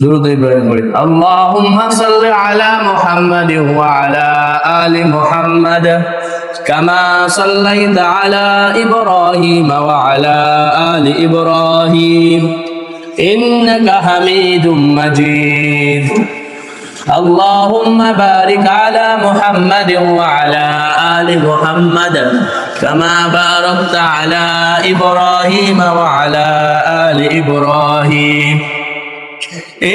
দুরূদ ইব্রাহিম পড়ি। আল্লাহুম্মা সাল্লি আলা মুহাম্মাদিন ওয়া আলা আলি মুহাম্মাদ কামা সাল্লাইতা আলা ইব্রাহিম ওয়া আলা আলি ইব্রাহিম ইন্নাকা হামিদুম মাজিদ। اللهم بارك على محمد وعلى آل محمد كما باركت على إبراهيم وعلى آل إبراهيم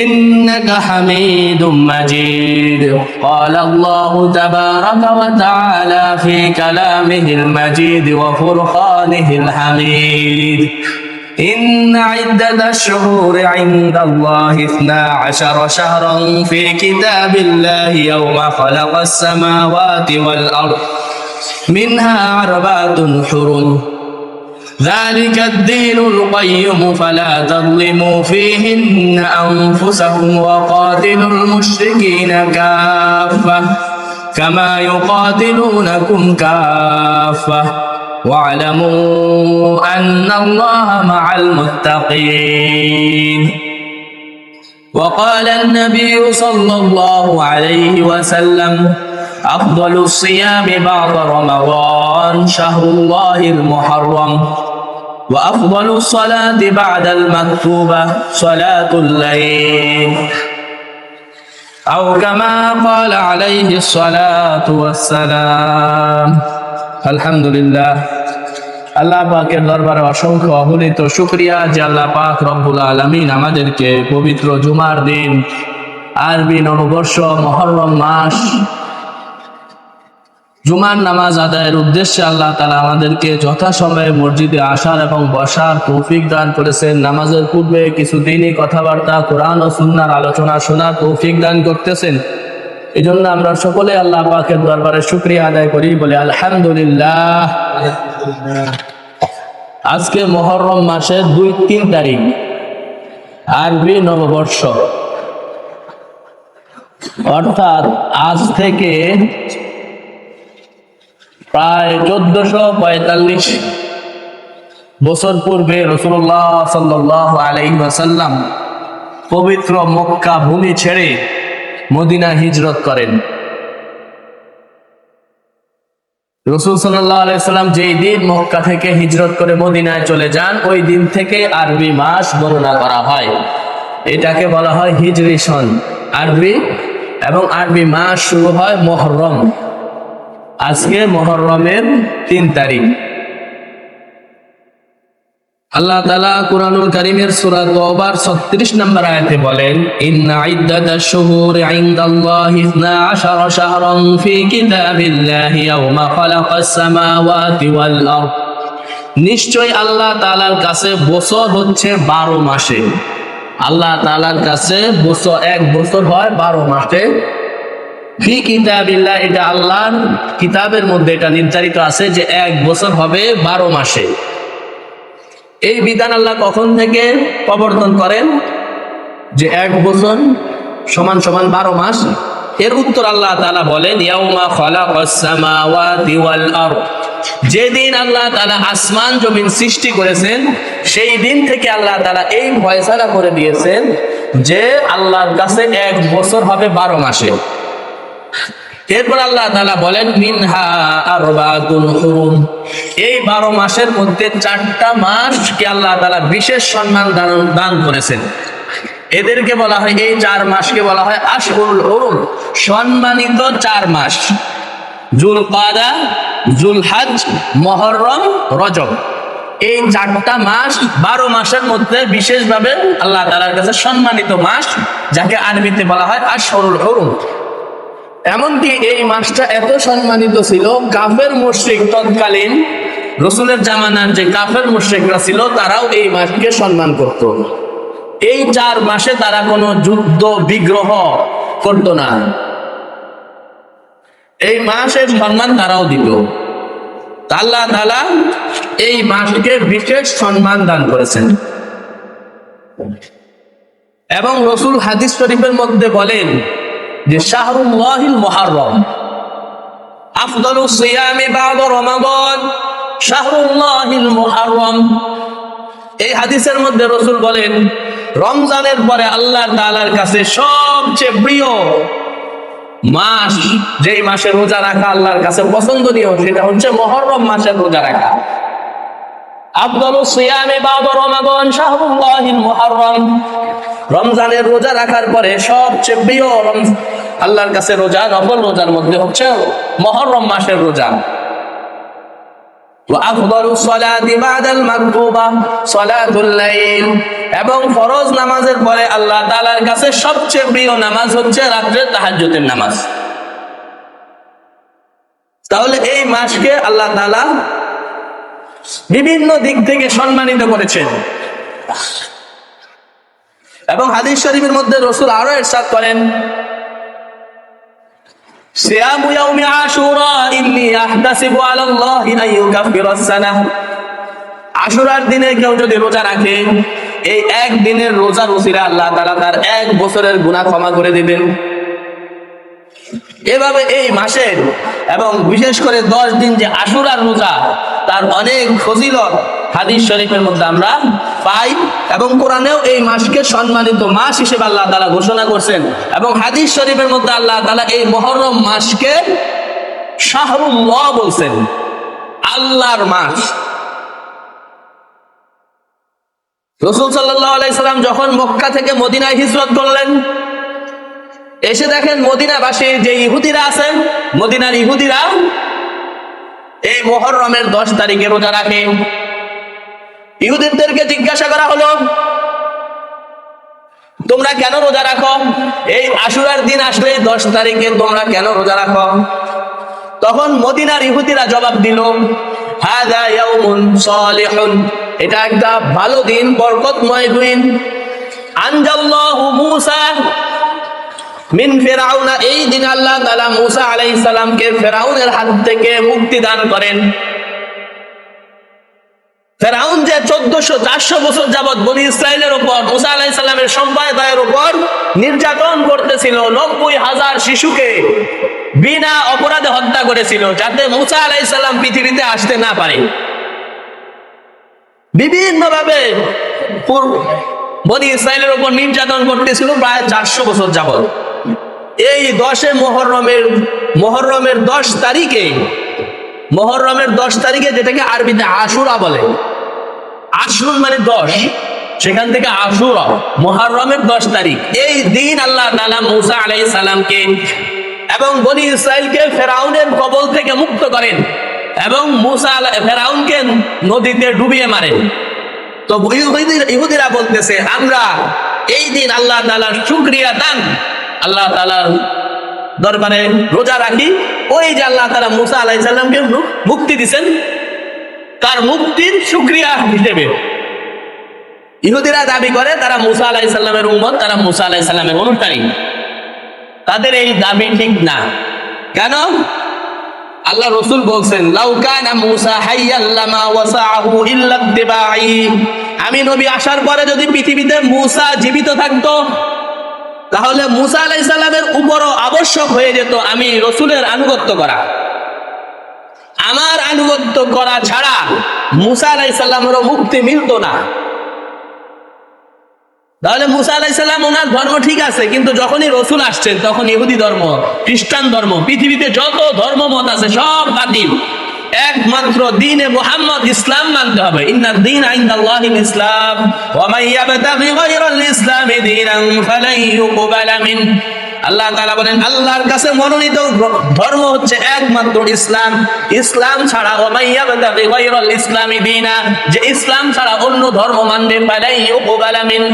إنك حميد مجيد. قال الله تبارك وتعالى في كلامه المجيد وفرقانه الحميد إن عدة الشهور عند الله 12 شهرا في كتاب الله يوم خلق السماوات والأرض منها 4 حرم ذلك الدين القيم فلا تظلموا فيهن أنفسهم وقاتلوا المشركين كافة كما يقاتلونكم كافة واعلموا أن الله مع المتقين. وقال النبي صلى الله عليه وسلم أفضل الصيام بعد رمضان شهر الله المحرم وأفضل الصلاة بعد المكتوبة صلاة الليل أو كما قال عليه الصلاة والسلام. আলহামদুলিল্লাহ, আল্লাহ পাকের দরবারে অসংখ্য অগণিত শুকরিয়া যে আল্লাহ পাক রব্বুল আলামিন আমাদেরকে পবিত্র জুমার দিন, আরবি নববর্ষ মুহররম মাস, জুমার নামাজ আদায়ের উদ্দেশ্যে আল্লাহ তাআলা আমাদেরকে যথাসময়ে মসজিদে আসার এবং বসার তৌফিক দান করেছেন। নামাজের পূর্বে কিছু দিনই কথাবার্তা, কোরআন ও সুন্নাহর আলোচনা শোনার তৌফিক দান করতেছেন। এই জন্য আমরা সকলে আল্লাহ পাকের দরবারে শুকরিয়া আদায় করি, বলে আলহামদুলিল্লাহ। আজকে মুহররম মাসের 2-3 তারিখ, আরবি নববর্ষ, অর্থাৎ আজ থেকে প্রায় 1445 বছর পূর্বে রাসূলুল্লাহ সাল্লাল্লাহু আলাইহি ওয়াসাল্লাম পবিত্র মক্কা ভূমি ছেড়ে মদিনা হিজরত করেন। রাসূল সাল্লাল্লাহু আলাইহি ওয়াসাল্লাম যেই দিন মক্কা থেকে হিজরত করে মদিনায় চলে যান, ওই দিন থেকে আরবি মাস গণনা করা হয়। এটাকে বলা হয় হিজরি সন আরবি, এবং আরবি মাস শুরু হয় মুহররম। আজকে মুহররমের 3 তারিখ। আল্লাহ তাআলা কুরআনুল কারীমের সূরা তাওবার 36 নম্বর আয়াতে বলেন, ইন্না ইদ্দাতাশ শুহুরি ইনদাল্লাহি 12 শাহরান ফি কিতাবিল্লাহি ইয়াওমা খালাকাস সামাওয়াতি ওয়াল আরদ। নিশ্চয় আল্লাহ তাআলার কাছে বছর হচ্ছে 12 মাসে। আল্লাহ তাআলার কাছে বছর, এক বছর হয় 12 মাসে। ফি কিতাবিল্লাহ, এটা আল্লাহর কিতাবের মধ্যে এটা নির্ধারিত আছে যে এক বছর হবে 12 মাসে। এই বিধান আল্লাহ কখন থেকে প্রবর্তন করেন যে এক বছর সমান সমান 12 মাস? এর উত্তর আল্লাহ তাআলা বলেন, ইয়াউমা খালাকাস সামাওয়াতি ওয়াল আরদ। যেদিন আল্লাহ তাআলা আসমান জমিন সৃষ্টি করেছেন, সেই দিন থেকে আল্লাহ তাআলা এই ফয়সালা করে দিয়েছেন যে আল্লাহর কাছে এক বছর হবে 12 মাসে। এরপর আল্লাহ তাআলা বলেন, মিনহা আরবাতুন হুরুম। এই 12 মাসের মধ্যে 4টা মাসকে আল্লাহ তাআলা বিশেষ সম্মান দান করেছেন। এদেরকে বলা হয়, এই 4 মাসকে বলা হয় আশহুরুল হুরুম, সম্মানিত 4 মাস। যুলকাদা, যুলহজ, মুহররম, রজব। এই 4টা মাস 12 মাসের মধ্যে বিশেষভাবে আল্লাহ তাআলার কাছে সম্মানিত মাস, যাকে আরবিতে বলা হয় আশহুরুল হুরুম। এমনকি এই মাসটা এত সম্মানিত ছিল, কাফের মুশরিক, তৎকালীন রাসূলের জামানার যে কাফের মুশরিকরা ছিল, তারাও এই মাসকে সম্মান করত। এই 4 মাসে তারা কোনো যুদ্ধ বিগ্রহ করত না। এই মাসের সম্মান তারাও দিত। আল্লাহ তাআলা এই মাসকে বিশেষ সম্মান দান করেছেন। এবং রাসূল হাদিস শরীফের মধ্যে বলেন যে শাহরুল্লাহিল মুহররম আফদালুস সিয়ামি বা'দা রমাদান শাহরুল্লাহিল মুহররম। এই হাদিসের মধ্যে রাসূল বলেন রমজানের পরে আল্লাহ তাআলার কাছে সবচেয়ে প্রিয় মাস, যেই মাসে রোজা রাখা আল্লাহর কাছে পছন্দনীয়, সেটা হচ্ছে মুহররম মাসের রোজা রাখা। আফদালুস সিয়ামে বা'দা রমাদান শাহরুল্লাহিল মুহররম। রমজানের রোজা রাখার পরে সবচেয়ে প্রিয় আল্লাহর কাছে রোজা, নফল রোজার মধ্যে হচ্ছে মুহররম মাসের রোজা। ওয়া আফদালুস সালাতি বা'দাল মাকতুবা সালাতুল লাইল। এবং ফরজ নামাজের পরে আল্লাহ তাআলার কাছে সবচেয়ে প্রিয় নামাজ হচ্ছে রাত্রে তাহাজ্জুদের নামাজ। তাহলে এই মাসকে আল্লাহ তাআলা বিভিন্ন দিক থেকে সম্মানিত করেছেন। এবং হাদিস শরীফের মধ্যে রাসূল আরো ইরশাদ করেন, সিয়ামু ইয়াউমি আশুরা ইন্নী আহতাসিবু আলাল্লাহি আন ইউকাফিরাস সানাহ। আশুরার দিনে কেউ যদি রোজা রাখে, এই এক দিনের রোজার ওসিলা আল্লাহ তাআলা তার এক বছরের গুনাহ ক্ষমা করে দিবেন। এভাবে এই মাসের এবং বিশেষ করে 10 দিন যে আশুরার রোজা, তার অনেক ফজিলত হাদিস শরীফের মধ্যে আমরা পাই। এবং কোরআনেও এই মাসকে সম্মানিত মাস হিসেবে আল্লাহ তাআলা ঘোষণা করছেন। এবং হাদিস শরীফের মধ্যে আল্লাহ তাআলা এই মুহররম মাসকে শাহরুল্লাহ বলছেন, আল্লাহর মাস। রাসূল সাল্লাল্লাহু আলাইহি সাল্লাম যখন মক্কা থেকে মদিনায় হিজরত করলেন, এসে দেখেন মদিনাবাসী যে ইহুদিরা আছে, মদিনার ইহুদিরা এই মুহররমের 10 তারিখে রোজা রাখে। ইহুদিদেরকে জিজ্ঞাসা করা হলো, তোমরা কেন রোজা রাখো? এই আশুরার দিন আসলে 10 তারিখে তোমরা কেন রোজা রাখো? তখন মদিনার ইহুদিরা জবাব দিল, হাযা ইয়াউমুন সালিহুন, এটা একটা ভালো দিন, বরকতময় দিন। আনজাল্লাহু মূসা মিন ফিরআউনা, এই দিন আল্লাহ তাআলা মূসা আলাইহিস সালামকে ফিরআউনের হাত থেকে মুক্তি দান করেন। ফিরআউন যে 400 বছর যাবত বনি ইসরাইলের উপর, মূসা আলাইহিস সালামের সম্প্রদায়ের উপর নির্যাতন করতেছিল, 90,000 শিশুকে বিনা অপরাধে হত্যা করেছিল, যাতে মূসা আলাইহিস সালাম পৃথিবীতে আসতে না পারে। বিভিন্ন ভাবে বনি ইসরাইলের উপর নির্যাতন করতেছিল প্রায় 400 বছর যাবত। এই 10 মুহররমের 10 তারিখে, যেটাকে আরবিতে আশুরা বলে, আশুর মানে 10, সেখান থেকে আশুরা, মুহররমের 10 তারিখ। এই দিন আল্লাহ তাআলা মূসা আলাইহিস সালামকে এবং বনি ইসরাইলকে ফিরআউনের কবল থেকে মুক্ত করেন এবং ফিরআউনকে নদীতে ডুবিয়ে মারেন। তো ইহুদিরা বলতেছে, আমরা এই দিন আল্লাহ তাআলার শুকরিয়া দান, আল্লাহ তাআলার দরবারে রোজা রাখি। ওই যে আল্লাহ তাআলা মূসা আলাইহিস সালামকে মুক্তি দিবেন, তার মুক্তির শুকরিয়া হিসেবে ইহুদিরা দাবি করে তারা মূসা আলাইহিস সালামের উম্মত, তারা মূসা আলাইহিস সালামের অনুসারী। তাদের এই দাবি ঠিক না। কেন? আল্লাহ রাসূল বলছেন, লাউ কানা মূসা হাইয়াল লামা ওয়াসাহু ইল্লা ইত্তিবাই। আমি নবী আসার পরে যদি পৃথিবীতে মূসা জীবিত থাকতো, তাহলে মূসা আলাইহিস সালামের উপরও আবশ্যক হয়ে যেত আমি রাসূলের আনুগত্য করা। আমার আনুগত্য করা ছাড়া মূসা আলাইহিস সালামেরও মুক্তি মিলতো না। তাহলে মূসা আলাইহিস সালাম ওনার ধর্ম ঠিক আছে, কিন্তু যখনই রাসূল আসছেন তখন ইহুদি ধর্ম, খ্রিস্টান ধর্ম, পৃথিবীতে যত ধর্মমত আছে সব বাতিল। একমাত্র দ্বীনে মুহাম্মদ ইসলাম মানতে হবে। ইন্নাদ দীনা ইনদাল্লাহিল ইসলাম ওয়া মান ইয়াবতাগি গায়রাল ইসলামি দীনান ফালান ইউকবালা মিন। আল্লাহ তাআলা বলেন, আল্লাহর কাছে মনোনীত ধর্ম হচ্ছে একমাত্র ইসলাম। ইসলাম ছাড়া ওয়া মান ইয়াবতাগি গায়রাল ইসলামি দীনা, যে ইসলাম ছাড়া অন্য ধর্ম মানবে, ফালান ইউকবালা মিন,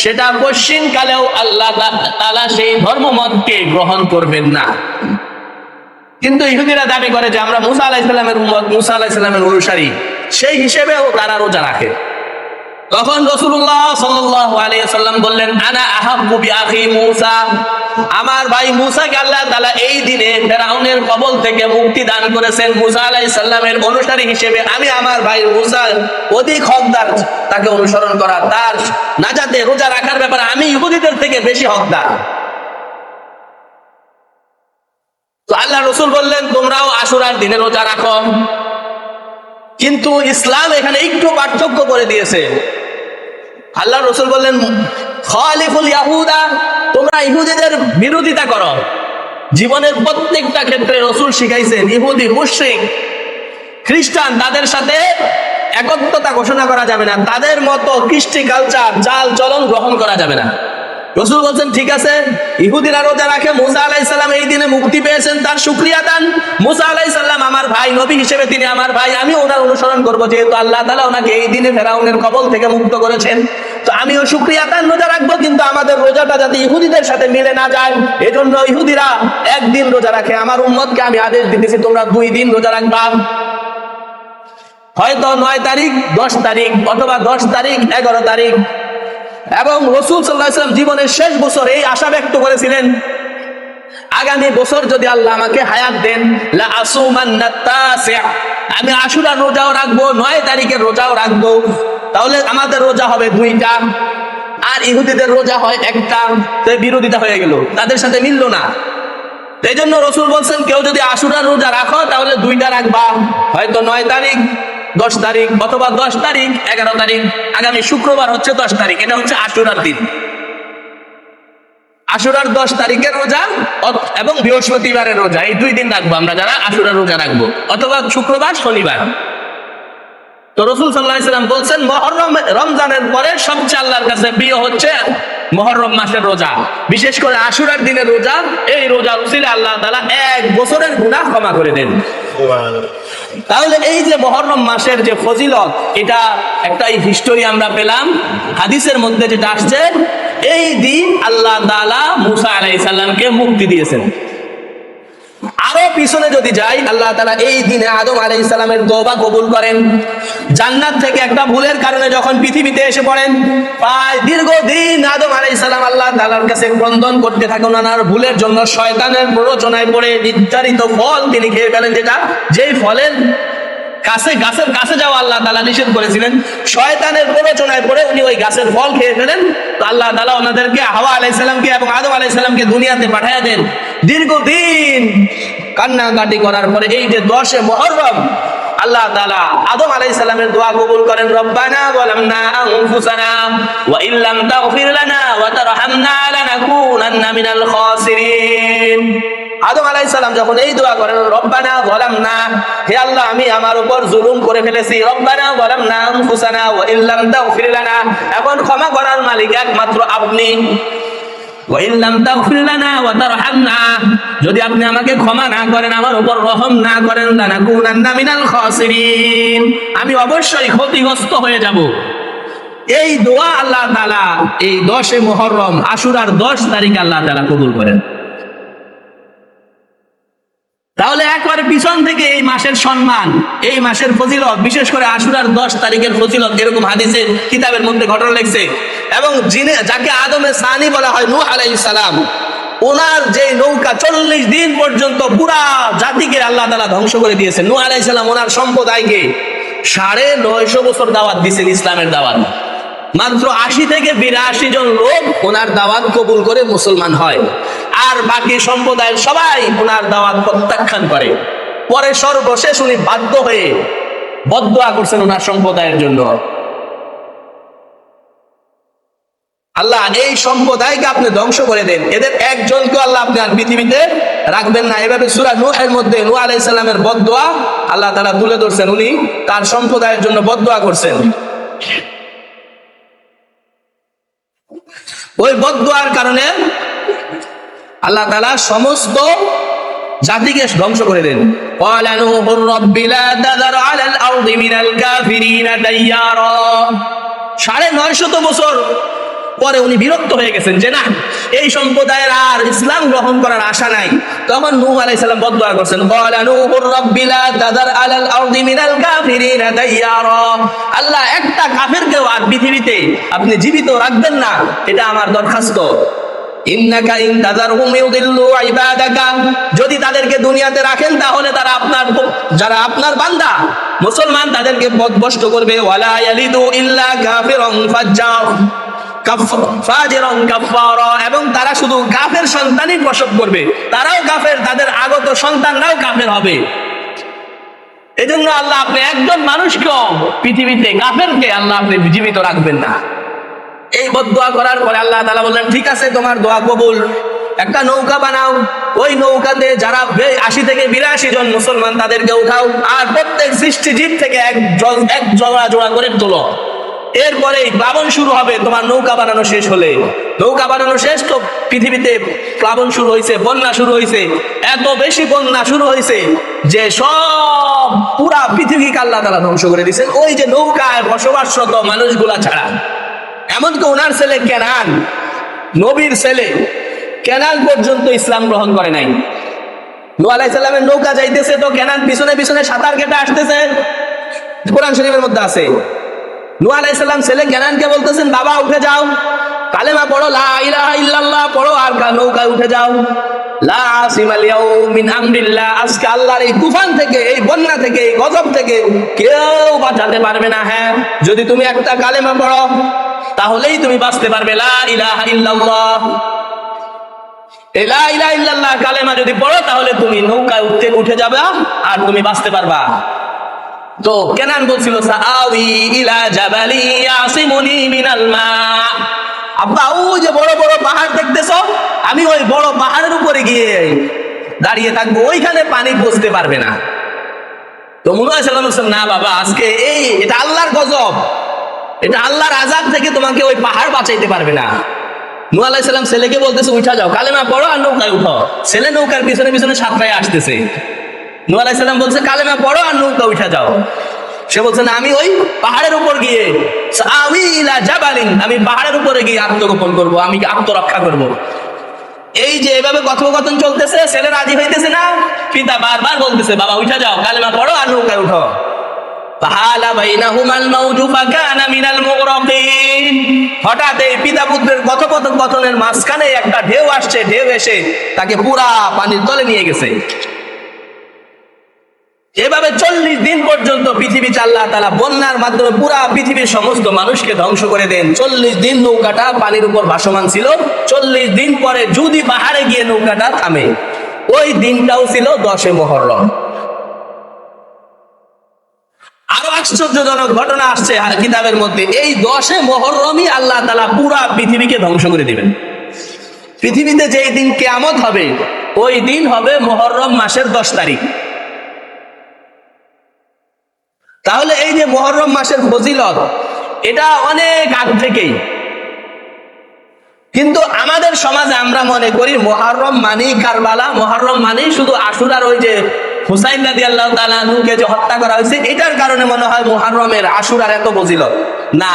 সেটা পশ্চিম কালেও আল্লাহ তাআলা সেই ধর্মমতকে গ্রহণ করবেন না। কিন্তু ইহুদিরা দাবি করে যে আমরা মূসা আলাইহিস সালামের উম্মত, মূসা আলাইহিস সালামের অনুসারী, সেই হিসেবেও তারা রোজা রাখে। তখন রাসূলুল্লাহ সাল্লাল্লাহু আলাইহি ওয়াসাল্লাম বললেন, আনা আহাব্বু বিআখি মূসা, আমার ভাই মূসাকে আল্লাহ তাআলা এই দিনে ফিরআউনের কবল থেকে মুক্তি দান করেছেন। মূসা আলাইহিস সালামের অনুসারী হিসেবে আমি আমার ভাই মূসা অধিক হকদার তাকে অনুসরণ করা, তার নাজাতে রোজা রাখার ব্যাপারে আমি ইহুদিদের থেকে বেশি হকদার। তো আল্লাহ রাসূল বললেন, তোমরাও আশুরার দিনে রোজা রাখো। কিন্তু ইসলাম এখানে একটু পার্থক্য করে দিয়েছে। আল্লাহ রাসূল বললেন খালিফুল ইয়াহুদা, তোমরা ইহুদিদের বিরোধিতা করো। জীবনের প্রত্যেকটা ক্ষেত্রে রাসূল শিখাইছেন ইহুদি, মুশরিক, খ্রিস্টান তাদের সাথে একত্রতা ঘোষণা করা যাবে না, তাদের মতো কৃষ্টি কালচার চাল চলন গ্রহণ করা যাবে না। রাসূল বলছেন ঠিক আছে, ইহুদিরা রোজা রাখে, মুসা আলাইহিস সালাম এই দিনে মুক্তি পেয়েছেন, তার শুকরিয়া দান। মুসা আলাইহিস সালাম আমার ভাই, নবী হিসেবে তিনি আমার ভাই, আমি ওনার অনুসরণ করব, যেহেতু আল্লাহ তাআলা ওনাকে এই দিনে ফেরাউনের কবল থেকে মুক্ত করেছেন, তো আমিও শুকরিয়া দান রোজা রাখবো। কিন্তু আমাদের রোজাটা যাতে ইহুদিদের সাথে মিলে না যায়, এজন্য ইহুদিরা একদিন রোজা রাখে, আমার উম্মতকে আমি আদেশ দিতেছি তোমরা 2 দিন রোজা রাখবা। হয়তো 9 তারিখ, 10 তারিখ, অথবা 10 তারিখ, 11 তারিখ। এবং রাসূল সাল্লাল্লাহু আলাইহি ওয়াসাল্লাম জীবনের শেষ বছর এই আশা ব্যক্ত করেছিলেন, আগামী বছর যদি আল্লাহ আমাকে হায়াত দেন, লা আসুমান্না তাসিআ, আমি আশুরার রোজাও রাখবো, 9 তারিখের রোজাও রাখবো। তাহলে আমাদের রোজা হবে 2টা, আর ইহুদিদের রোজা হয় 1টা। তো বিরোধিতা হয়ে গেল, তাদের সাথে মিললো না। এই জন্য রাসূল বলছেন কেউ যদি আশুরার রোজা রাখো তাহলে 2টা রাখবা, হয়তো 9 তারিখ, 10 তারিখ, অথবা 10 তারিখ, 11 তারিখ। আগামী শুক্রবার হচ্ছে 10 তারিখ, এটা হচ্ছে আশুরার দিন। আশুরার 10 তারিখের রোজা এবং বৃহস্পতিবারের রোজা, এই 2 দিন রাখবো আমরা যারা আশুরার রোজা রাখবো, অথবা শুক্রবার, শনিবার। তো রাসূল সাল্লাল্লাহু আলাইহি ওয়াসাল্লাম বলছেন মুহররম, রমজানের পরে সবচেয়ে আল্লাহর কাছে প্রিয় হচ্ছে মুহররম মাসের রোজা, বিশেষ করে আশুরার দিনের রোজা। এই রোজার উসিলে আল্লাহ তাআলা 1 বছরের গুনাহ ক্ষমা করে দেন। তাহলে এই যে মুহররম মাসের যে ফজিলত, এটা একটা হিস্টোরি আমরা পেলাম হাদিসের মধ্যে যেটা আসছে, এই দিন আল্লাহ তাআলা মুসা আলাইহিস সালামকে মুক্তি দিয়েছেন। আরো পিছনে যদি যাই, আল্লাহ তাআলা এই দিনে আদম আলাইহিস সালামের তওবা কবুল করেন। জান্নাত থেকে একটা ভুলের কারণে যখন পৃথিবীতে এসে পড়েন, প্রায় দীর্ঘদিন আদম আলাইহিস সালাম আল্লাহ তাআলার কাছে ক্রন্দন করতে থাকেন। ওনার ভুলের জন্য শয়তানের প্ররোচনায় পড়ে নির্ধারিত ফল তিনি খেয়ে ফেলেন, যেই ফলের গাছের কাছে যাওয়া আল্লাহ তাআলা নিষেধ করেছিলেন। শয়তানের প্ররোচনায় পড়ে উনি ওই গাছের ফল খেয়ে ফেলেন। তো আল্লাহ তাআলা ওনাদেরকে, হাওয়া আলাইহিস সালামকে এবং আদম আলাইহিস সালামকে দুনিয়াতে পাঠিয়ে দেন। দীর্ঘদিন কান্নাকাটি করার পরে এই যে 10 মুহররম আল্লাহ তাআলা আদম আলাইহিস সালামের দোয়া কবুল করেন। রব্বানা যালামনা আনফুসানা ওয়া ইল্লাম তাগফির লানা ওয়া তারহামনা লানাকুনান্না মিনাল খাসিরিন। আদম আলাইহিস সালাম যখন এই দোয়া করেন, রব্বানা যালামনা, হে আল্লাহ আমি আমার উপর জুলুম করে ফেলেছি, রব্বানা যালামনা আনফুসানা ওয়া ইল্লাম তাগফির লানা, এখন ক্ষমা করার মালিক একমাত্র আপনি। ওয়া ইল্লাম তাগফির লানা ওয়া তারহামনা, যদি আপনি আমাকে ক্ষমা না করেন, আমার উপর রহম না করেন, লানাকুনান্না মিনাল খাসিরিন, আমি অবশ্যই ক্ষতিগ্রস্ত হয়ে যাব। এই দোয়া আল্লাহ তাআলা এই 10 মুহররম আশুরার 10 তারিখ আল্লাহ তাআলা কবুল করেন। তাহলে একবারে পিছন থেকে এই মাসের সম্মান, এই মাসের ফজিলত, বিশেষ করে আশুরার 10 তারিখের ফজিলত, এরকম হাদিসের কিতাবের মধ্যে ঘটনা লিখছে। এবং যাকে আদমে সানি বলা হয়, নূহ আলাইহিস সালাম, ওনার যে নৌকা 40 দিন পর্যন্ত পুরা জাতিকে আল্লাহ তাআলা ধ্বংস করে দিয়েছেন। নূহ আলাইহিস সালাম ওনার সম্প্রদায়কে 950 বছর দাওয়াত দিয়েছেন, ইসলামের দাওয়াত। মাত্র 80 থেকে 82 জন লোক ওনার দাওয়াত কবুল করে মুসলমান হয়, আর বাকি সম্প্রদায়ের সবাই ওনার দাওয়াত প্রত্যাখ্যান করে। পরে সর্বশেষ উনি বাধ্য হয়ে বদদোয়া করছেন ওনার সম্প্রদায়ের জন্য। আল্লাহ এই সম্প্রদায়কে আপনি ধ্বংস করে দেন, এদের একজনকে আল্লাহ আপনি আর পৃথিবীতে রাখবেন না। এভাবে সূরা নূহের মধ্যে নূহ আলাইহিস সালামের বদদোয়া আল্লাহ তাআলা তুলে ধরছেন। উনি তার সম্প্রদায়ের জন্য বদদোয়া করছেন। ওই বদদোয়ার কারণে আল্লাহ তাআলা সমস্ত জাতিকে ধ্বংস করে দেন। ক্বালা নূহুর রাব্বি লা তাযার আলাল আরদি মিনাল কাফিরিনা দাইয়ারা। 950 বছর পরে উনি বিরক্ত হয়ে গেছেন যে না, এই সম্প্রদায়ের আর ইসলাম গ্রহণ করার আশা নাই। তখন নূহ আলাইহিস সালাম বদদোয়া করছেন, ক্বালা নূহুর রাব্বি লা তাযার আলাল আরদি মিনাল কাফিরিনা দাইয়ারা। আল্লাহ একটা কাফেরকেও আর পৃথিবীতে আপনি জীবিত রাখবেন না, এটা আমার দরখাস্ত। ইন্নাকা ইন তাযারহুম ইউদিল্লু ইবাদাকা, যদি তাদেরকে দুনিয়াতে রাখেন তাহলে তারা যারা আপনার বান্দা মুসলমান তাদেরকে পথভ্রষ্ট করবে। ওয়ালা ইয়ালিদু ইল্লা কাফিরুন ফাজিরুন কাফারা, এবং তারা শুধু কাফের সন্তানই প্রসব করবে, তারাও কাফের, তাদের আগত সন্তানরাও কাফের হবে। এজন্য আল্লাহ আপনি একজন মানুষকে পৃথিবীতে, কাফেরকে আল্লাহ আপনি জীবিত রাখবেন না। এই বদদোয়া করার পরে আল্লাহ তাআলা বললেন, ঠিক আছে তোমার দোয়া কবুল, একটা নৌকা বানাও, ওই নৌকাতে যারা 80 থেকে 82 জন মুসলমান তাদেরকে উঠাও, আর প্রত্যেক সৃষ্টিজীব থেকে এক জোড়া জোড়া করে তোলো। এরপরে প্লাবন শুরু হবে। তোমার নৌকা বানানো শেষ হলে, নৌকা বানানো শেষ তো পৃথিবীতে প্লাবন শুরু হয়েছে, বন্যা শুরু হয়েছে, এত বেশি বন্যা শুরু হয়েছে যে সব পুরা পৃথিবীকে আল্লাহ তাআলা ধ্বংস করে দিয়েছেন, ওই যে নৌকায় বসবাসরত মানুষগুলা ছাড়া। এমনকি ওনার ছেলে কেনান, নবীর ছেলে কেনান পর্যন্ত ইসলাম গ্রহণ করে নাই। নূহ আলাইহিস সালামের নৌকা যাইতেছে তো কেনান পিছনে পিছনে সাঁতার কেটে আসতেছে, কোরআন শরীফের মধ্যে আছে। নূহ আলাইহিস সালাম ছেলে কেনানকে বলতেছেন, বাবা উঠে যাও, কালেমা পড়ো, লা ইলাহা ইল্লাল্লাহ পড়ো, আর নৌকায় উঠে যাও। লা আসিমাল ইয়াউম মিন আমরিল্লাহ, আজকে আল্লাহর এই তুফান থেকে, এই বন্যা থেকে, এই গজব থেকে কেউ বাঁচাতে পারবে না। হ্যাঁ, যদি তুমি একটা কালেমা পড়ো তাহলেই তুমি বাঁচতে পারবে। লা ইলাহা ইল্লাল্লাহ, এই লা ইলাহা ইল্লাল্লাহ কালেমা যদি পড়ো তাহলে তুমি নৌকায় উঠে যাবে আর তুমি বাঁচতে পারবা। তো কেনান বলছিল, সাআওই ইলা জাবালি ইয়াসিমুনি মিনাল মা, আব্বা ওই যে বড় বড় পাহাড় দেখতেছো, আমি ওই বড় পাহাড়ের উপরে গিয়ে দাঁড়িয়ে থাকবো, ওইখানে পানি পৌঁছতে পারবে না। তো মুসা আলাইহিস সালাম বলছেন, না বাবা, আজকে এটা আল্লাহর গজব, এটা আল্লাহর আযাব থেকে তোমাকে ওই পাহাড় বাঁচাইতে পারবে না। নূহ আলাইহিস সালাম ছেলেকে বলতেছে, উঠা যাও, কালেমা পড়ো আর নৌকায় উঠো। ছেলে নৌকার পিছনে পিছনে সাঁতরায় আসতেছে। নূহ আলাইহিস সালাম বলছে, কালেমা পড়ো আর নৌকা উঠা যাও। সে বলছে, না, আমি ওই পাহাড়ের উপর গিয়ে, সাআওই ইলা জাবালিন, আমি পাহাড়ের উপরে গিয়ে আত্মগোপন করব, আমি আত্মরক্ষা করব। এই যে এভাবে কথোপকথন চলতেছে, ছেলে রাজি হইতেছে না, পিতা বারবার বলতেছে, বাবা উঠা যাও, কালেমা পড়ো আর নৌকায় উঠো। ফাহালা বাইনাহুমাল মাউজু ফাকানা মিনাল মুগরাকিন, হঠাৎ এই পিতা পুত্রের কথোপকথনের মাঝখানে একটা ঢেউ আসছে, ঢেউ এসে তাকে পুরা পানির তলে নিয়ে গেছে। এভাবে 40 দিন পর্যন্ত পৃথিবীতে আল্লাহ তাআলা বন্যার মাধ্যমে পুরা পৃথিবীর সমস্ত মানুষকে ধ্বংস করে দেন। 40 দিন নৌকাটা পানির উপর ভাসমান ছিল। 40 দিন পরে যদি পাহাড়ে গিয়ে নৌকাটা থামে, ওই দিনটাও ছিল 10 মুহররম। আরো আশ্চর্যজনক ঘটনা আসছে কিতাবের মধ্যে, এই 10 মুহররমই আল্লাহ তাআলা পুরা পৃথিবীকে ধ্বংস করে দিবেন। পৃথিবীতে যেই দিন কিয়ামত হবে, ওই দিন হবে মুহররম মাসের 10 তারিখ। তাহলে এই যে মুহররম মাসের ফজিলত, এটা অনেক আগ থেকেই, কিন্তু আমাদের সমাজে আমরা মনে করি মুহররম মানেই কারবালা, মুহররম মানেই শুধু আশুরার ওই যে হুসাইন রাদিয়াল্লাহু তাআলা আনহুকে যে হত্যা করা হয়েছে, এটার কারণে মনে হয় মুহররমের আশুরার এত ফজিলত। না,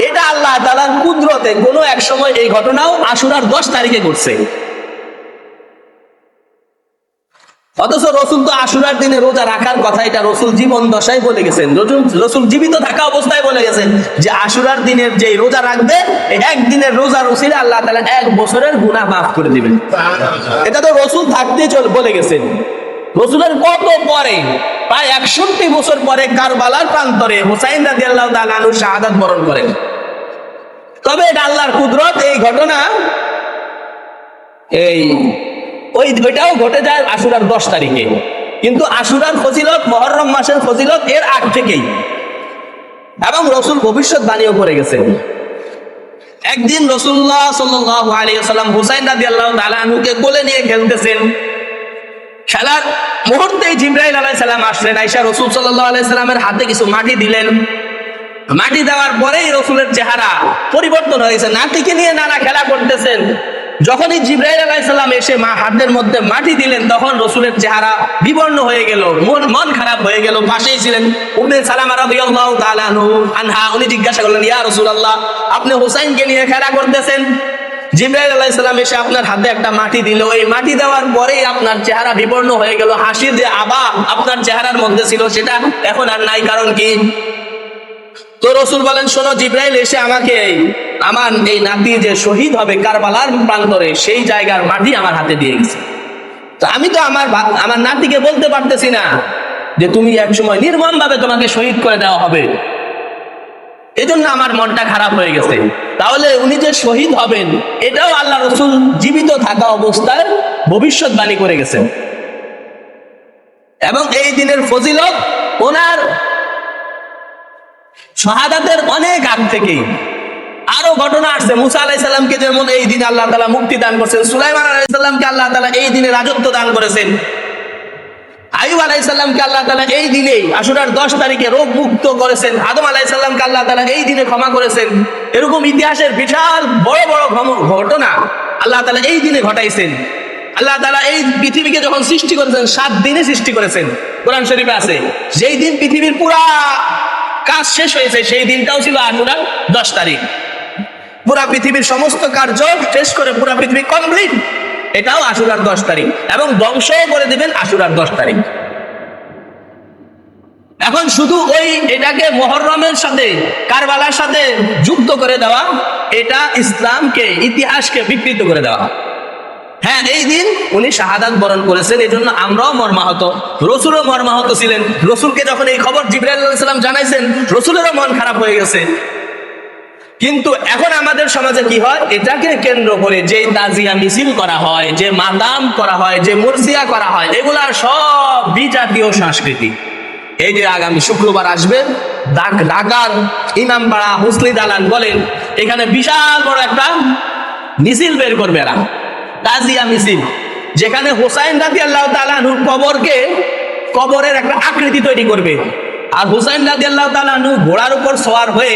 এটা আল্লাহ তাআলার কুদরতে কোনো এক সময় এই ঘটনাও আশুরার 10 তারিখে ঘটছে। অথচ রসুল তো আশুরার দিনে রোজা রাখার কথা, এটা রসুল জীবন দশায় বলে গেছেন, রসুল জীবিত থাকা অবস্থায় বলে গেছেন যে আশুরার দিনের যে রোজা রাখবে, একদিনের রোজার উসিলে আল্লাহ তাআলা 1 বছরের গুনাহ মাফ করে দিবেন। এটা তো রসুল থাকতে বলে গেছেন। রসুলের কত পরে, প্রায় 61 বছর পরে কারবালার প্রান্তরে হুসাইন রাদিয়াল্লাহু তাআলা আনহু শাহাদাত বরণ করেন। তবে এটা আল্লাহর কুদরত, এই ঘটনা ওইটাও ঘটে যায় আশুরার 10 তারিখে। কিন্তু আশুরার ফজিলত, মুহররম মাসের ফজিলত এর আগ থেকেই, এবং রসুল ভবিষ্যৎবাণীও করে গেছেন। একদিন রাসূলুল্লাহ সাল্লাল্লাহু আলাইহি ওয়াসাল্লাম হুসাইন রাদিয়াল্লাহু তাআলা আনহুকে কোলে নিয়ে খেলতেছেন। খেলার মুহূর্তেই জিবরাইল আলাইহিস সালাম আসলেন, আয়েশা রাসূল সাল্লাল্লাহু আলাইহি সাল্লামের হাতে কিছু মাটি দিলেন। মাটি দেওয়ার পরেই রসুলের চেহারা পরিবর্তন হয়েছে। নাতিকে নিয়ে নানা খেলা করতেছেন। যখনই জিবরাইল আলাইহিস সালাম এসে হাতের মধ্যে মাটি দিলেন, তখন রসুলের চেহারা বিবর্ণ হয়ে গেল, মন খারাপ হয়ে গেল। পাশেই ছিলেন উম্মে সালামা রাদিয়াল্লাহু তাআলা আনহা, উনি জিজ্ঞাসা করলেন, ইয়া রাসূলুল্লাহ, আপনি হুসাইনকে নিয়ে খেলা করতেছেন, জিবরাইল আলাইহিস সালাম এসে আপনার হাতে একটা মাটি দিল, এই মাটি দেওয়ার পরেই আপনার চেহারা বিবর্ণ হয়ে গেল, হাসির যে আভা আপনার চেহারার মধ্যে ছিল সেটা এখন আর নাই, কারণ কি? তো রসুল বলেন, শোনো, জিবরাইল এসে আমাকে আমার এই নাতি যে শহীদ হবে কারবালার প্রান্তরে, সেই জায়গার মাটি আমার হাতে দিয়ে গেছে। তো আমি তো আমার নাতিকে বলতে পারতেছি না যে তুমি এক সময় নির্মম ভাবে তোমাকে শহীদ করে দেওয়া হবে, এজন্য আমার মনটা খারাপ হয়ে গেছে। তাহলে উনি যে শহীদ হবেন, এটাও আল্লাহ রসুল জীবিত থাকা অবস্থায় ভবিষ্যৎবাণী করে গেছেন। এবং এই দিনের ফজিলত ওনার শাহাদাতের অনেক আগ থেকেই আরো ঘটনা আসছে, মুসা আলাইহিস সালামকে যেমন এই দিনে আল্লাহ তাআলা মুক্তি দান করেছেন, সুলাইমান আলাইহিস সালামকে আল্লাহ তাআলা এই দিনে রাজত্ব দান করেছেন, আইয়ুব আলাইহিস সালামকে আল্লাহ তাআলা এই দিনে আশুরার 10 তারিখে রোগ মুক্ত করেছেন, আদম আলাইহিস সালামকে আল্লাহ তাআলা এই দিনে ক্ষমা করেছেন। এরকম ইতিহাসের বিশাল বড় বড় ঘটনা আল্লাহ তাআলা এই দিনে ঘটাইছেন। আল্লাহ তাআলা এই পৃথিবীকে যখন সৃষ্টি করেছেন 7 দিনে সৃষ্টি করেছেন, কোরআন শরীফে আছে। যেই দিন পৃথিবীর পুরা কাজ শেষ হয়েছে সেই দিনটাও ছিল আশুরার 10 তারিখ। পুরা পৃথিবীর সমস্ত কার্য শেষ করে পুরা পৃথিবী কমপ্লিট, এটাও আশুরার 10 তারিখ, এবং ধ্বংস করে দিবেন আশুরার 10 তারিখ। এখন শুধু এটাকে মুহররমের সাথে কারবালার সাথে যুক্ত করে দেওয়া, এটা ইসলামকে ইতিহাসকে বিকৃত করে দেওয়া। হ্যাঁ, এই দিন উনি শাহাদাত বরণ করেছেন, এই জন্য আমরাও মর্মাহত, রসুলও মর্মাহত ছিলেন। রসুলকে যখন এই খবর জিবরাইল আলাইহিস সালাম জানাইছেন, রসুলেরও মন খারাপ হয়ে গেছে। কিন্তু এখন আমাদের সমাজে কি হয়, এটাকে কেন্দ্র করে যে তাজিয়া মিছিল করা হয়, যে মাদাম করা হয়, যে মুরসিয়া করা হয়, এগুলা সব বিজাতীয় সংস্কৃতি। এই যে আগামী শুক্রবার আসবে, ঢাকার ইমামপাড়া হুসলি দালান বলেন, এখানে বিশাল বড় একটা মিছিল বের করবে এরা, তাজিয়া মিছিল, যেখানে হোসাইন রাদিয়াল্লাহু তাআলা আনহুর কবরের একটা আকৃতি তৈরি করবে। আর হুসাইন রাদিয়াল্লাহু তাআলা আনহু ঘোড়ার উপর সওয়ার হয়ে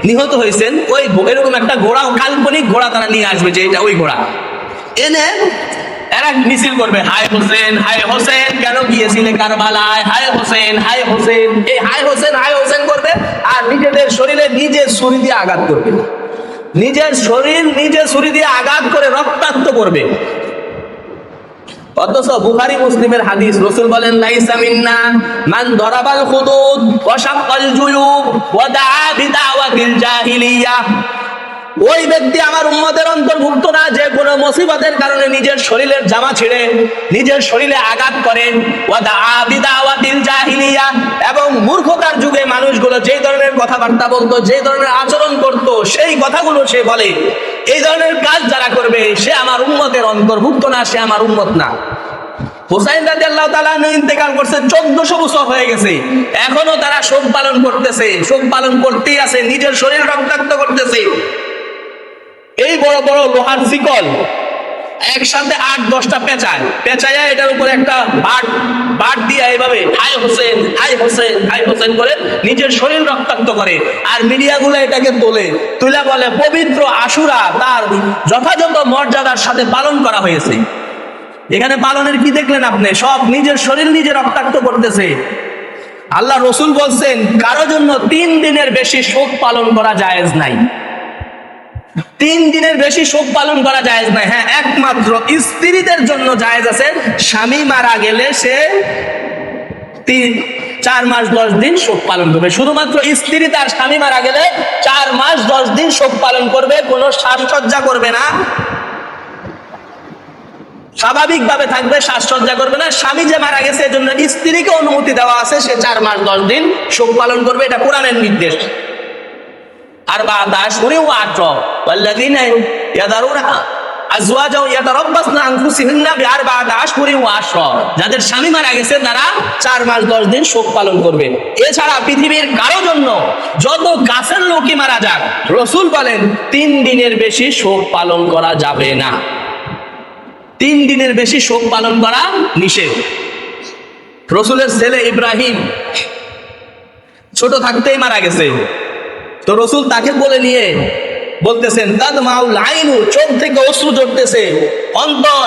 নিহত হয়েছেন, ওই এরকম একটা ঘোড়া, কাল্পনিক ঘোড়া তারা নিয়ে আসবে, যে এটা ওই ঘোড়া এনে এরা মিছিল করবে, হায় হোসেন, হায় হোসেন, কেন গিয়েছিলে কারবালায়, হায় হোসেন, হায় হোসেন। এই হায় হোসেন, হায় হোসেন করবে, আর নিজেদের শরীরে নিজে ছুরি দিয়ে আঘাত করবে, নিজের শরীর নিজে ছুরি দিয়ে আঘাত করে রক্তাক্ত করবে। অথচ বুখারী মুসলিমের হাদিস, রাসূল বলেন, লাইসা মিন্না মান দরাবাল খুদুদ ওয়া শাক্কাল জুয়ুব ওয়া দাআ বিদাওয়াতিল জাহিলিয়াহ। ওই ব্যক্তি আমার উম্মতের অন্তর্ভুক্ত না যে কোনো মুসিবতের কারণে নিজের শরীরের জামা ছিঁড়ে নিজের শরীরে আঘাত করেন, ওয়া দাআ বিদাওয়াতিল জাহিলিয়াহ, এবং মূর্খতার যুগে মানুষগুলো যেই ধরনের কথাবার্তা বলতো, যেই ধরনের আচরণ করত, সেই কথাগুলো সে বলে। এই ধরনের কাজ যারা করবে সে আমার উম্মতের অন্তর্ভুক্ত না, সে আমার উম্মত না। হুসাইন রাদিয়াল্লাহু তাআলা ইন্তেকাল করছে, 1400 বছর হয়ে গেছে, এখনো তারা শোক পালন করতেছে, শোক পালন করতেই আছে, নিজের শরীর রক্তাক্ত করতেছে। এই বড় বড় লোহার শিকল একসাথে 8-10টা পেঁচায় এটার উপরে একটা বাট দিয়ে এইভাবে হায় হোসেন, হায় হোসেন, হায় হোসেন করে নিজের শরীর রক্তাক্ত করে। আর মিডিয়াগুলো এটাকে তুলে বলে পবিত্র আশুরা তার যথাযথ মর্যাদার সাথে পালন করা হয়েছে। এখানে পালনের কি দেখলেন আপনি? সব নিজের শরীর নিজে রক্তাক্ত করতেছে। আল্লাহ রসুল বলছেন, কারো জন্য 3 দিনের বেশি শোক পালন করা জায়েজ নাই। 3 দিনের বেশি শোক পালন করা জায়েজ নাই। হ্যাঁ, একমাত্র স্ত্রীদের জন্য জায়েজ আছে। স্বামী মারা গেলে সে 4 মাস 10 দিন শোক পালন করবে। শুধুমাত্র স্ত্রী তার স্বামী মারা গেলে 4 মাস 10 দিন শোক পালন করবে, কোনো সাজসজ্জা করবে না, স্বাভাবিকভাবে থাকবে, সাজসজ্জা করবে না। স্বামী যে মারা গেছে এজন্য স্ত্রীকে অনুমতি দেওয়া আছে, সে 4 মাস 10 দিন শোক পালন করবে, এটা কোরআনের নির্দেশ। আর বা'দা আশহুরিন ওয়া আশরা ওয়াল্লাযীনা ইয়াযারুনা আযওয়াজাহুম ইয়াতারাব্বাসনা আনফুসিহিন্না বিআরবা'তি আশহুরিন ওয়া আশরা, যাদের স্বামী মারা গেছে তারা 4 মাস 10 দিন শোক পালন করবে। এছাড়া পৃথিবীর কারো জন্য যত কাছের লোকই মারা যাক, রাসূল বলেন 3 দিনের বেশি শোক পালন করা যাবে না। 3 দিনের বেশি শোক পালন করা নিষেধ। রাসূলের ছেলে ইব্রাহিম ছোট থাকতেই মারা গেছে, তো রাসূল তাকে বলে নিয়ে বলতেছেন, তাদমাউল আইনু, চোখ থেকে অশ্রু ঝরতেছে, অন্তর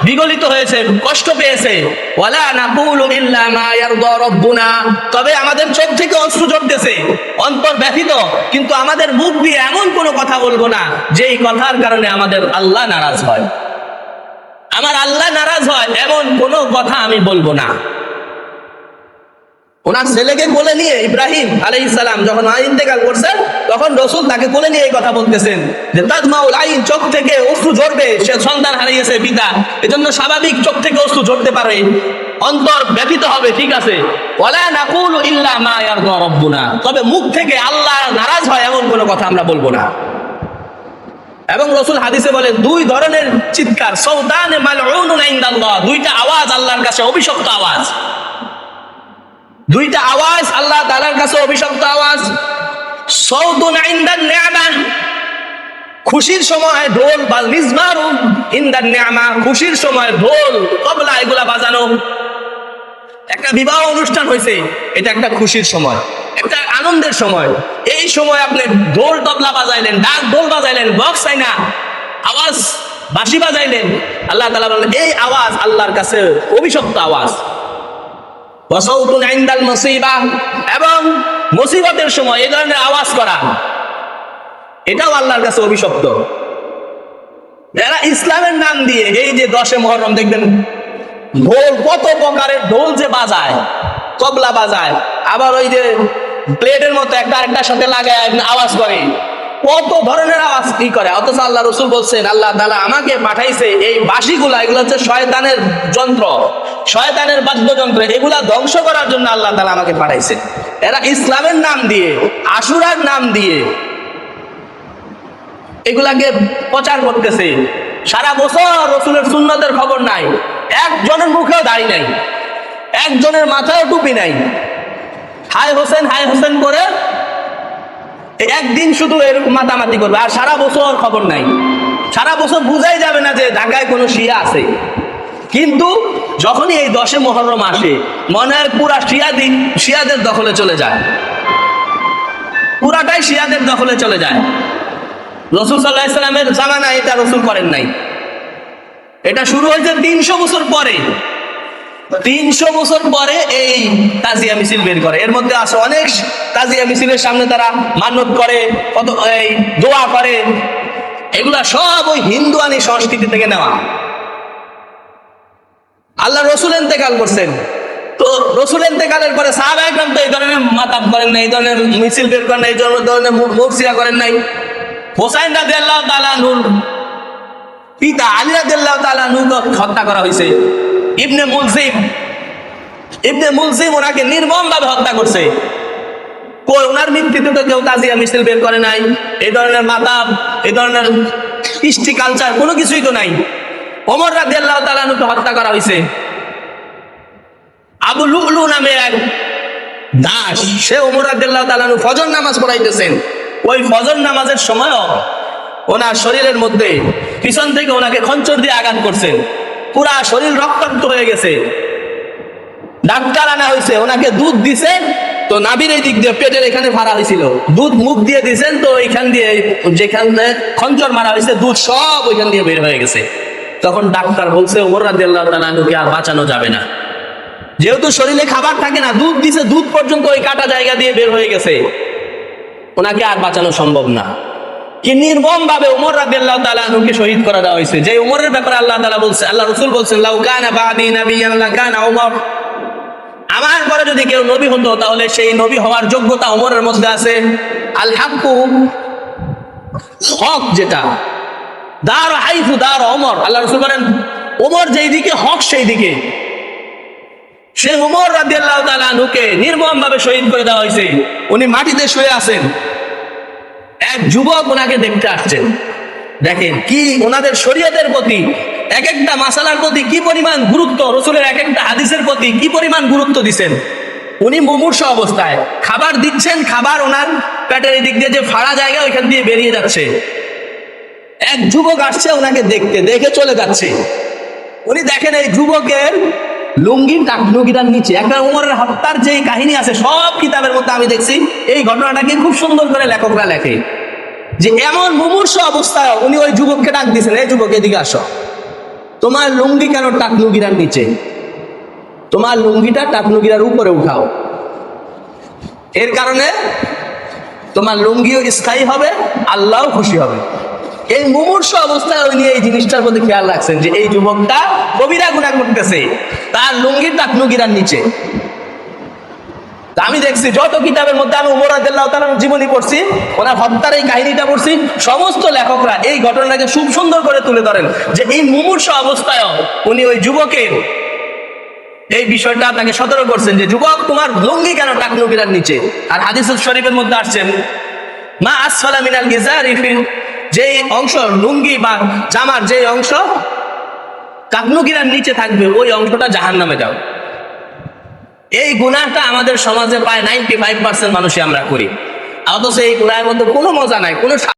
বিগলিত হয়েছে, কষ্ট পেয়েছে। ওয়ালা নাকুলু ইল্লা মা ইয়ারদা রাব্বুনা, তবে আমাদের চোখ থেকে অশ্রু ঝরতেছে, অন্তর ব্যথিত, কিন্তু আমাদের মুখ দিয়ে এমন কোনো কথা বলবো না যেই কথার কারণে আমাদের আল্লাহ নারাজ হয়। আমার আল্লাহ নারাজ হয় এমন কোনো কথা আমি বলবো না। ওনার ছেলেকে কোলে নিয়ে ইব্রাহিম আলাইহিস সালাম যখন ইন্তেকাল করছেন, তখন রাসূল তাকে কোলে নিয়ে এই কথা বলতেছেন যে তাদমাউল আইন, চোখ থেকে অশ্রু ঝরবে, সে সন্তান হারিয়েছে, পিতা, এজন্য স্বাভাবিক চোখ থেকে অশ্রু ঝরতে পারে, অন্তর ব্যথিত হবে, ঠিক আছে। ওয়ালা নাকুলু ইল্লা মা ইয়ারদা রাব্বুনা, তবে মুখ থেকে আল্লাহ নারাজ হয় এমন কোনো কথা আমরা বলবো না। এবং রাসূল হাদিসে বলে 2 ধরনের চিৎকার, সাউতানে মালউনুন ইনদাল্লাহ, 2টা আওয়াজ আল্লাহর কাছে অভিশপ্ত আওয়াজ, 2টা আওয়াজ আল্লাহ তাআলার কাছে অভিশপ্ত আওয়াজ। সাউতুন ইনদান নি'মা, খুশির সময় ঢোল বা মিজমারু ইনদান নিআমা, খুশির সময় ঢোল তবলা এগুলা বাজানো। একটা বিবাহ অনুষ্ঠান হয়েছে, এটা একটা খুশির সময়, একটা আনন্দের সময়। এই সময় আপনি ঢোল তবলা বাজাইলেন, ডাক ঢোল বাজাইলেন, বক্স আইনা আওয়াজ বাঁশি বাজাইলেন, আল্লাহ তাআলা বলেন এই আওয়াজ আল্লাহর কাছে অভিশপ্ত আওয়াজ। ওয়াসাউতুন ইনদাল মুসিবা, এবং মুসিবতের সময় এই ধরনের আওয়াজ করা, এটাও আল্লাহর কাছে অভিশপ্ত। যারা ইসলামের নাম দিয়ে এই যে 10 মুহররম দেখবেন ঢোল, কত প্রকারের ঢোল যে বাজায়, তবলা বাজায়, আবার ওই যে প্লেটের মতো একটা আরেকটার সাথে লাগায় আওয়াজ করে, কত ধরনের আওয়াজ কি করে। অথচ আল্লাহ রাসূল বলছেন আল্লাহ তাআলা আমাকে পাঠাইছে এই বাঁশিগুলা, এগুলো হচ্ছে শয়তানের যন্ত্র, শয়তানের বাদ্যযন্ত্র, এগুলা ধ্বংস করার জন্য আল্লাহ তাআলা আমাকে পাঠাইছে। এরা ইসলামের নাম দিয়ে, আশুরার নাম দিয়ে এগুলাকে প্রচার করতেছে। সারা বছর রাসূলের সুন্নতের খবর নাই, একজনের মুখেও দাড়ি নাই, একজনের মাথায় টুপি নাই, হাই হোসেন করে একদিন শুধু এরকম মাতামাতি করবে, আর সারা বছর খবর নাই। সারা বছর বুঝাই যাবে না যে ঢাকায় কোনো শিয়া আছে। কিন্তু যখনই এই 10 মুহররম আসে, মনে হয় পুরা শিয়াদের দখলে চলে যায়, পুরাটাই শিয়াদের দখলে চলে যায়। রাসূল সাল্লাল্লাহু আলাইহি ওয়াসাল্লামের জামানায় এটা রাসূল করেন নাই, এটা শুরু হয়েছে 300 বছর পরে। 300 বছর পরে এই তাজিয়া মিছিল বের করে। এর মধ্যে আছে অনেক তাজিয়া মিছিলের সামনে তারা মানত করে, কত এই দোয়া করে, এগুলা সব ওই হিন্দুয়ানি সংস্কৃতি থেকে নেওয়া। আল্লাহ রাসূল ইন্তেকাল করছেন, তো রাসূল ইন্তেকালের পরে সাহাবায়ে কেরাম তো এই ধরনের মাতাব করেন নাই, এই ধরনের মিছিল বের করেন নাই, এই ধরনের মুরসিয়া করেন নাই। হোসাইন রাদিয়াল্লাহু তাআলা আনহুর পিতা আলী রাদিয়াল্লাহু তাআলা আনহুকে হত্যা করা হয়েছে। ইবনে মুলজিম ওনাকে নির্মমভাবে হত্যা করছে। ওনার মৃত্যুতে তো কেউ তাজিয়া মিছিল বের করে নাই, এই ধরনের মাতাব, এই ধরনের কৃষ্টি কালচার কোনো কিছুই তো নাই। ওমর রাদিয়াল্লাহু তাআলা আনহুকে হত্যা করা হয়েছে। আবু লুলু নামে এক দাস, সে ওমর রাদিয়াল্লাহু তাআলা আনহু ফজর নামাজ পড়াইতেছেন। ওই ফজর নামাজের সময়ও ওনার শরীরের মধ্যে পিছন থেকে ওনাকে খঞ্চর দিয়ে আঘাত করছেন, পুরা শরীর রক্তাক্ত হয়ে গেছে। ডাক্তার আনা হয়েছে, ওনাকে দুধ দিছেন, তো নাভির এই দিক দিয়ে পেটের এখানে ফাড়া হয়েছিল, দুধ মুখ দিয়ে দিছেন, তো ওইখান দিয়ে যেখানে খঞ্চর মারা হয়েছে দুধ সব ওইখান দিয়ে বের হয়ে গেছে। তখন ডাক্তার বলছে ওমর রাদিয়াল্লাহু তাআলা আনহুকে আর বাঁচানো যাবে না, যেহেতু শরীরে খাবার থাকে না, দুধ দিছে, দুধ পর্যন্ত ওই কাটা জায়গা দিয়ে বের হয়ে গেছে, ওনাকে আর বাঁচানো সম্ভব না। কি নির্মম ভাবে ওমর রাদিয়াল্লাহু তাআলা আনহুকে শহীদ করে দেওয়া হয়েছে। যে ওমরের ব্যাপারে আল্লাহ তাআলা বলছে, আল্লাহ রাসূল বলছেন লাউ কানা বাদি নাবিয়ান লাকানা ওমর, আমার পরে যদি কেউ নবী হতো তাহলে সেই নবী হওয়ার যোগ্যতা ওমরের মধ্যে আছে। আল হাক্কু, হক যেটা, দার হাইফু দার ওমর, আল্লাহ রাসূল বলেন ওমর যেই দিকে হক সেই দিকে। সে ওমর রাদিয়াল্লাহু তাআলা আনহুকে নির্মম ভাবে শহীদ করে দেওয়া হয়েছে। উনি মাটিতে শুয়ে আছেন, এক যুবক ওনাকে দেখতে আসছেন। দেখেন কি ওনাদের শরীয়তের প্রতি, এক একটা মাসালার প্রতি কি পরিমাণ গুরুত্ব, রাসূলের এক একটা হাদিসের প্রতি কি পরিমাণ গুরুত্ব দিচ্ছেন। উনি মুমূর্ষ অবস্থায় খাবার দিচ্ছেন, খাবার ওনার পেটের দিক দিয়ে যে ফাড়া জায়গা ওইখান দিয়ে বেরিয়ে যাচ্ছে। এক যুবক আসছে ওনাকে দেখতে, দেখে চলে যাচ্ছে। উনি দেখেন এই যুবকের লুঙ্গির টাকনুগিটার নিচে একটা ওমরের হত্যার যে কাহিনী আছে সব কিতাবের মধ্যে আমি দেখছি, এই ঘটনাটাকে খুব সুন্দর করে লেখকরা লেখে যে এমন মুমূর্ষ অবস্থায় উনি ওই যুবককে ডাক দিয়েছেন, এই যুবক এদিকে আসো, তোমার লুঙ্গি কেন টাকনুগিরার নিচে, তোমার লুঙ্গিটা টাকনুগিরার উপরে উঠাও, এর কারণে তোমার লুঙ্গিও স্থায়ী হবে, আল্লাহও খুশি হবে। এই মুমূর্ষ অবস্থায় উনি এই জিনিসটার প্রতি খেয়াল রাখছেন যে এই যুবকটা কবিরা গুনাহ করতেছে, তার লুঙ্গির টাকনুগিরার নিচে। আমি দেখছি যত কিতাবের মধ্যে আমি ওমর রাদিয়াল্লাহু তাআলার জীবনী পড়ছি, ওনার হত্যার এই কাহিনীটা পড়ছি, সমস্ত লেখকরা এই ঘটনাটাকে খুব সুন্দর করে তুলে ধরেন যে এই মুমূর্ষ অবস্থায়ও উনি ওই যুবকের এই বিষয়টা তাকে সতর্ক করছেন যে যুবক তোমার লুঙ্গি কেন টাকনুগিরার নিচে। আর হাদিস শরীফের মধ্যে আসছেন মা আসফালা মিনাল ইজারি, যে অংশ লুঙ্গি বা জামার যে অংশ টাকনুগিরার নিচে থাকবে ওই অংশটা জাহান্নামে যাও। এই গুনাহটা আমাদের সমাজে প্রায় 95% মানুষই আমরা করি, অথচ এই গুনাহের মধ্যে কোনো মজা নাই, কোনো